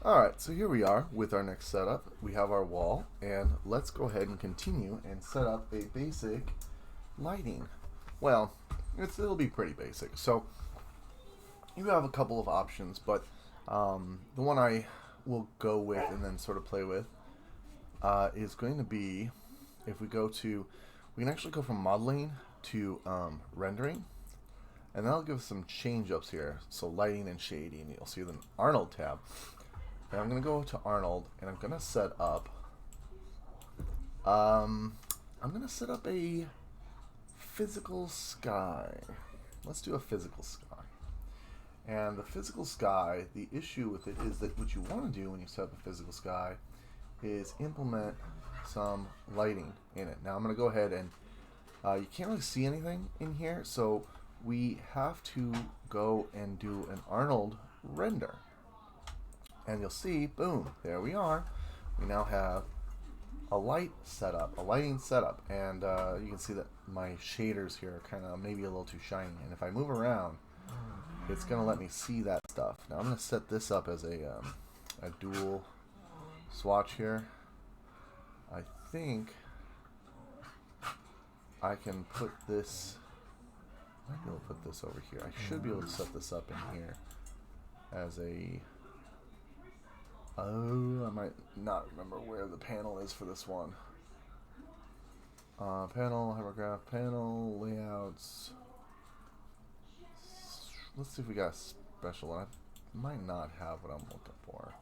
Alright, so here we are with our next setup. We have our wall, and let's go ahead and continue and set up a basic lighting. Well, it'll be pretty basic. So you have a couple of options, but the one I will go with and then sort of play with is going to be, if we go to, we can actually go from modeling to rendering, and that'll give us some change ups here. So lighting and shading, you'll see the Arnold tab. And I'm going to go to Arnold, and I'm going to set up, a physical sky. Let's do a physical sky. And the physical sky, the issue with it is that what you want to do when you set up a physical sky is implement some lighting in it. Now I'm going to go ahead and, you can't really see anything in here, so we have to go and do an Arnold render. And you'll see, boom, there we are. We now have a lighting setup, and you can see that my shaders here are kind of maybe a little too shiny. And if I move around, it's going to let me see that stuff. Now I'm going to set this up as a dual swatch here. I think I can put this, I might be able to put this over here. I should be able to set this up in here as a, oh, I might not remember where the panel is for this one. Panel, hypergraph, panel, layouts. Let's see if we got a special one. I might not have what I'm looking for.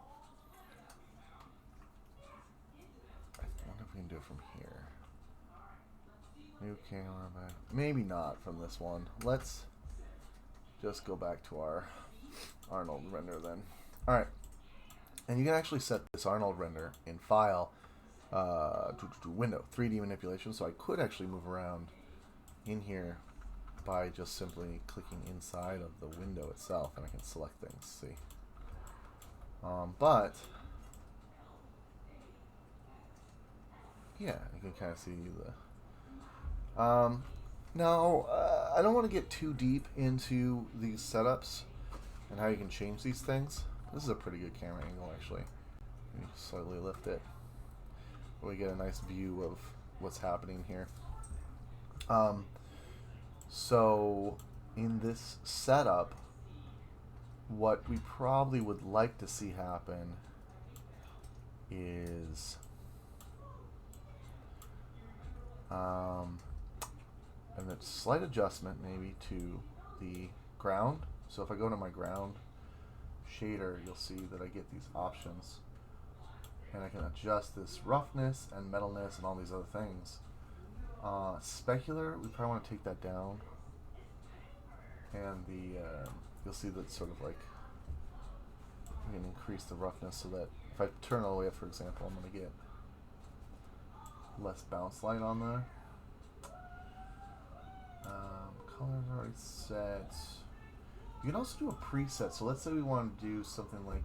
I wonder if we can do it from here. New camera back. Maybe not from this one. Let's just go back to our Arnold render then. Alright. And you can actually set this Arnold render in File, to Window, 3D Manipulation. So I could actually move around in here by just simply clicking inside of the window itself, and I can select things. See, but yeah, you can kind of see the. Now, I don't want to get too deep into these setups and how you can change these things. This is a pretty good camera angle, actually. Let me slightly lift it. We get a nice view of what's happening here. So, in this setup, what we probably would like to see happen is and a slight adjustment maybe to the ground. So if I go to my ground shader, you'll see that I get these options, and I can adjust this roughness and metalness and all these other things. Specular, we probably want to take that down, and the you'll see that sort of like we can increase the roughness so that if I turn all the way up, for example, I'm going to get less bounce light on there. Colors already set. You can also do a preset. So let's say we want to do something like,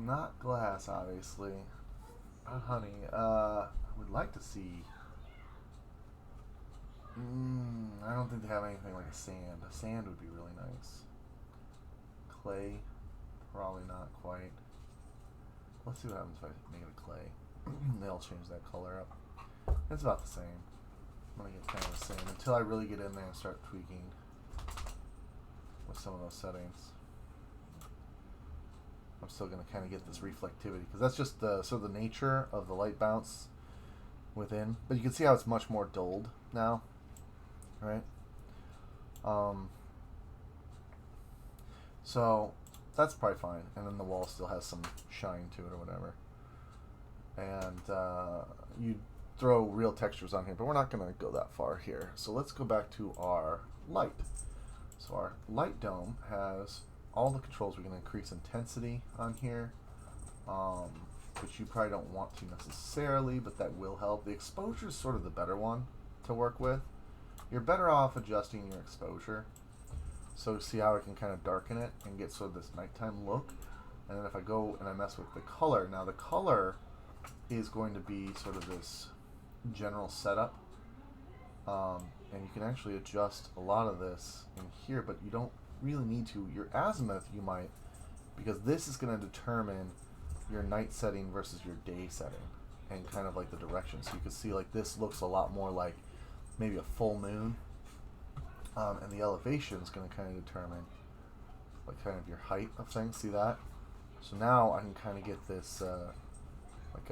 not glass, obviously. Honey. I would like to see. I don't think they have anything like a sand. A sand would be really nice. Clay, probably not quite. Let's see what happens if I make it a clay. They'll change that color up. It's about the same. I'm going to get kind of the same until I really get in there and start tweaking with some of those settings. I'm still going to kind of get this reflectivity because that's just the sort of the nature of the light bounce within. But you can see how it's much more dulled now, right? So that's probably fine. And then the wall still has some shine to it or whatever. And you throw real textures on here, but we're not going to go that far here. So let's go back to our light. So our light dome has all the controls. We can increase intensity on here, which you probably don't want to necessarily, but that will help. The exposure is sort of the better one to work with. You're better off adjusting your exposure. So see how I can kind of darken it and get sort of this nighttime look. And then if I go and I mess with the color, now the color is going to be sort of this general setup, and you can actually adjust a lot of this in here, but you don't really need to. Your azimuth, you might, because this is going to determine your night setting versus your day setting, and kind of like the direction. So you can see like this looks a lot more like maybe a full moon, and the elevation is going to kind of determine like kind of your height of things. See that? So now I can kind of get this like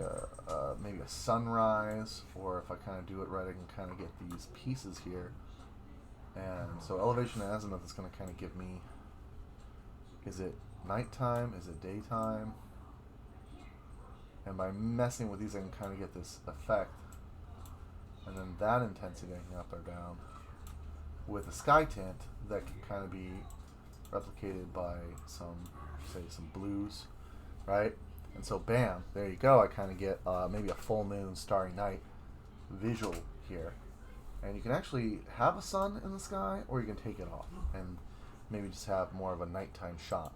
maybe a sunrise, or if I kind of do it right, I can kind of get these pieces here. And so elevation and azimuth is going to kind of give me, is it nighttime, is it daytime? And by messing with these, I can kind of get this effect. And then that intensity I can up or down. With a sky tint, that can kind of be replicated by some, say, some blues, right? And so bam, there you go. I kind of get maybe a full moon, starry night visual here. And you can actually have a sun in the sky, or you can take it off and maybe just have more of a nighttime shot.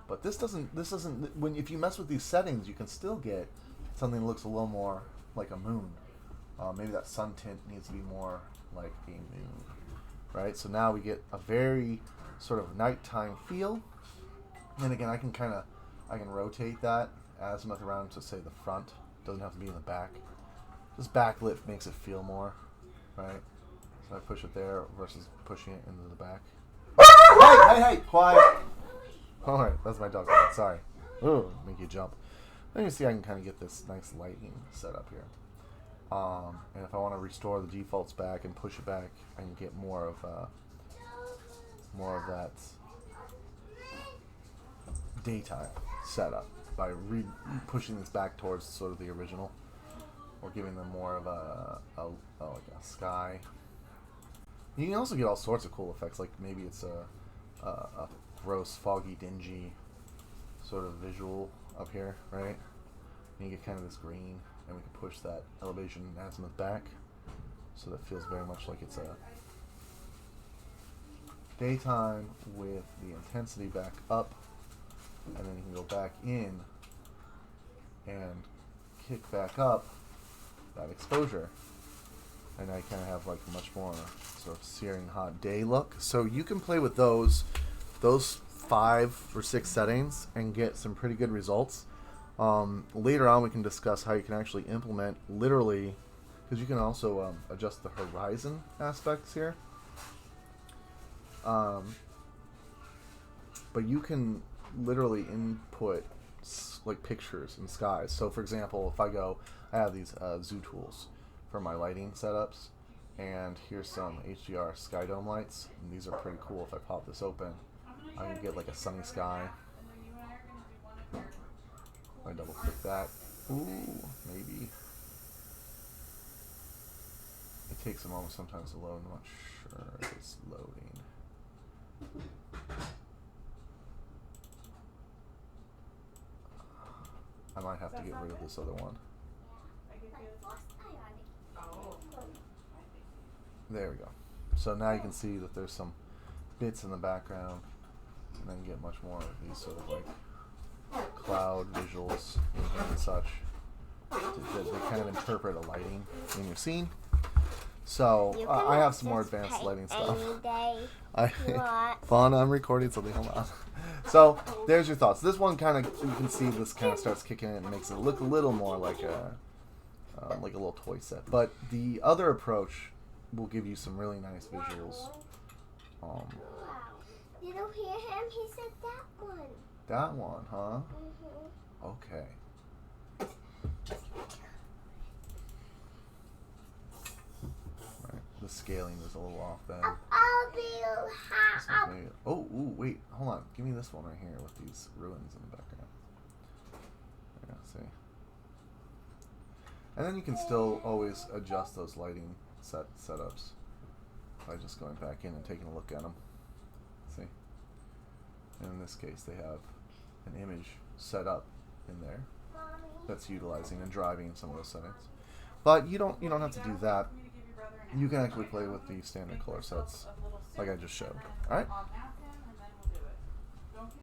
But this doesn't, if you mess with these settings, you can still get something that looks a little more like a moon. Maybe that sun tint needs to be more like a moon, right? So now we get a very sort of nighttime feel. And again, I can rotate that azimuth around to, say, the front. Doesn't have to be in the back. Just backlit makes it feel more, right? So I push it there versus pushing it into the back. Hey, quiet. All right, that's my dog. Sorry. Ooh, make you jump. Then you see I can kind of get this nice lighting set up here. And if I want to restore the defaults back and push it back, I can get more of that daytime setup by pushing this back towards sort of the original, or giving them more of like a sky. You can also get all sorts of cool effects, like maybe it's a gross, foggy, dingy sort of visual up here, right? And you get kind of this green, and we can push that elevation and azimuth back, so that feels very much like it's a daytime with the intensity back up, and then you can go back in and kick back up that exposure, and I kind of have like a much more sort of searing hot day look. So you can play with those 5 or 6 settings and get some pretty good results. Later on we can discuss how you can actually implement literally, because you can also adjust the horizon aspects here. But you can literally input like pictures and skies. So for example, if I have these zoo tools for my lighting setups, and here's some HDR skydome lights, and these are pretty cool. If I pop this open, I can get like a sunny sky. I double click that. Ooh, maybe. It takes a moment sometimes to load. I'm not sure if it's loading. I might have to get rid of this other one. There we go. So now you can see that there's some bits in the background, and then get much more of these sort of like cloud visuals in here and such. They kind of interpret a lighting in your scene. So I have some more advanced lighting stuff. Fun, I'm recording something. Hold on. So there's your thoughts. This one kind of, you can see this kind of starts kicking in and makes it look a little more like a little toy set. But the other approach will give you some really nice visuals. You don't hear him? He said that one. That one, huh? Mm-hmm. Okay. Right. The scaling was a little off then. Oh, ooh, wait, hold on. Give me this one right here with these ruins in the background. Yeah, see. And then you can still always adjust those lighting setups by just going back in and taking a look at them. See? And in this case, they have an image set up in there that's utilizing and driving some of those settings. But you don't have to do that. You can actually play with the standard color sets like I just showed. All right?